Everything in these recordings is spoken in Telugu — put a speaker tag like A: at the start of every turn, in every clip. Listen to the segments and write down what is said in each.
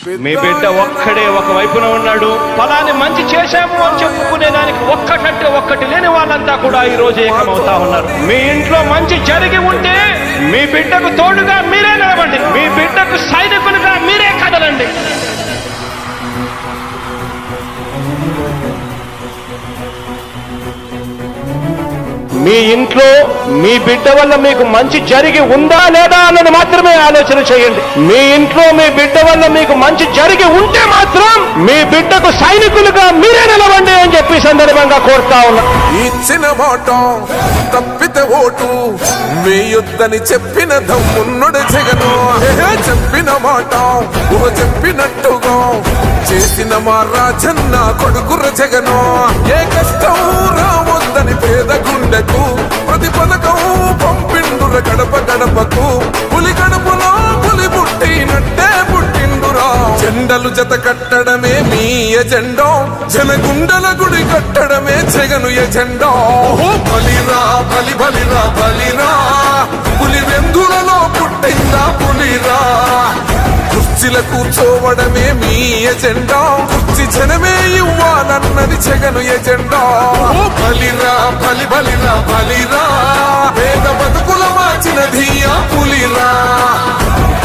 A: మీ బిడ్డ ఒక్కడే ఒక వైపున ఉన్నాడు. ఫలాన్ని మంచి చేశాము అని చెప్పుకునేదానికి ఒక్కటంటే ఒక్కటి లేని వాళ్ళంతా కూడా ఈ రోజు ఏకమవుతా ఉన్నారు. మీ ఇంట్లో మంచి జరిగి ఉంటే మీ బిడ్డకు తోడుగా మీరే నిలబండి. మీ బిడ్డకు సైనికులుగా మీరే కదలండి. మీ ఇంట్లో మీ బిడ్డ వల్ల మీకు మంచి జరిగి ఉందా లేదా అన్నది మాత్రమే ఆలోచన చేయండి. మీ ఇంట్లో మీ బిడ్డ వల్ల మీకు మంచి జరిగి ఉంటే మాత్రం మీ బిడ్డకు సైనికులుగా మీరే నిలవండి అని చెప్పి సందర్భంగా కోరుతా ఉన్నా.
B: ఇచ్చిన మాట తప్పితే ఓటు వేయొద్దని చెప్పిన దమ్మున్నడు జగను. చెప్పిన మాట చెప్పినట్టుగా చేసిన మా రాజన్న కొడుకుర జగను. ఏ కష్టం రావద్దని పేద గుండెకు ప్రతి పథకం పంపిండుర గడప గడపకు. పులి గడపలో పులి పుట్టినట్టే పుట్టిండురా. జెండలు జత కట్టడమే మీ ఎజెండా, జనగుండల గుడి కట్టడమే జగను ఎజెండా. బలిరా బలి బలిరా బలిరా, పులి వెందులలో పుట్టిందా పులిరా. కుర్చీల కూర్చోవడమే మీ ఎజెండా, కుర్చీ జనమే ఇవ్వాలన్నది జగను ఎజెండా. బలిరా బలి బలిరా బలిరా, పేద బతుకుల మార్చినది ఆ పులిరా.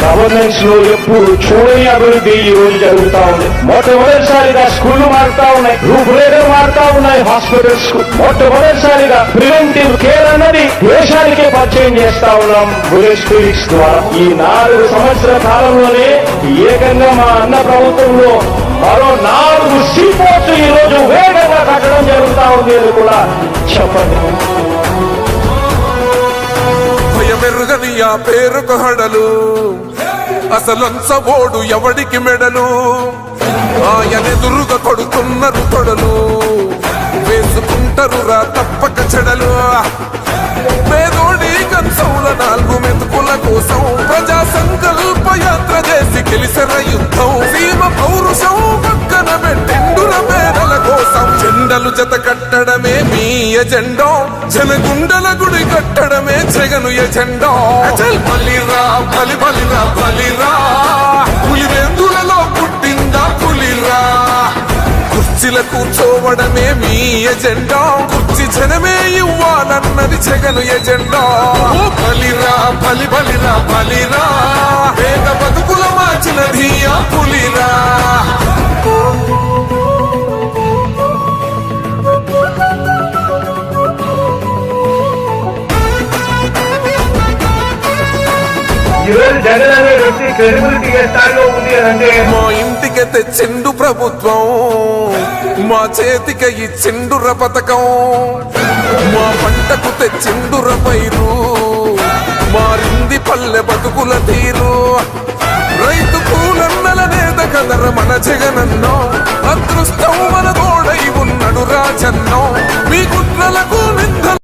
A: గవర్నెన్స్ లో ఎప్పుడు చూడని అభివృద్ధి ఈ రోజు జరుగుతా ఉంది. మొట్టమొదటిసారిగా స్కూళ్లు మారుతా ఉన్నాయి, రూపురేఖలు మారుతా ఉన్నాయి. హాస్పిటల్స్ మొట్టమొదటిసారిగా ప్రివెంటివ్ కేర్ అన్నది దేశానికే పరిచయం చేస్తా ఉన్నాం బుల్లెట్ క్లినిక్స్ ద్వారా. ఈ 4 సంవత్సరాల కాలంలోనే ఏకంగా మా అన్న ప్రభుత్వంలో మరో 4 సీపోర్ట్స్ ఈ రోజు వేగంగా కట్టడం జరుగుతా ఉంది అని కూడా చెప్పండి.
B: భయమెరుగని ఆ పేరుకు హడలు, అసలంచబోడు ఎవడికి మెడలు. ఆయనెదురుగా కొడుతున్నారు తొడలు, వేసుకుంటారు రా తప్పక చెడలు. పేదోడి కంచంల 4 మెతుకుల కోసం ప్రజా సంకల్ప యాత్ర చేసి గెలిసిన యుద్ధం. సీమ పౌరుషం పక్కన పెట్టిండుర పేదల కోసం. జెండలు జత కట్టడమే మీ ఎజెండా, జనగుండల గుడి కట్టడమే జగను ఎజెండా. బలిరా బలి బలిరా బలిరా, పులి వెందులలో పుట్టిందా పులిరా. కుర్చీల కూర్చోవడమే మీ ఎజెండా, కుర్చీ జనమే ఇవ్వాలన్నది జగను ఎజెండా. బలిరా బలి బలిరా బలిరా, పేద బతుకుల మార్చినది ఆ పులిరా.
A: జగన్ అనే వ్యక్తి క్రెడిబిలిటీ ఏ స్థాయిలో ఉంది అంటే
B: మా ఇంటికి తెచ్చిండు ప్రభుత్వం, మా చేతికి ఇచ్చిండుర పథకం. మా పంటకు తెచ్చిండుర పైరు, మారింది పల్లె బతుకుల తీరు. రైతు కూలన్నల నేత కదర మన జగనన్నో,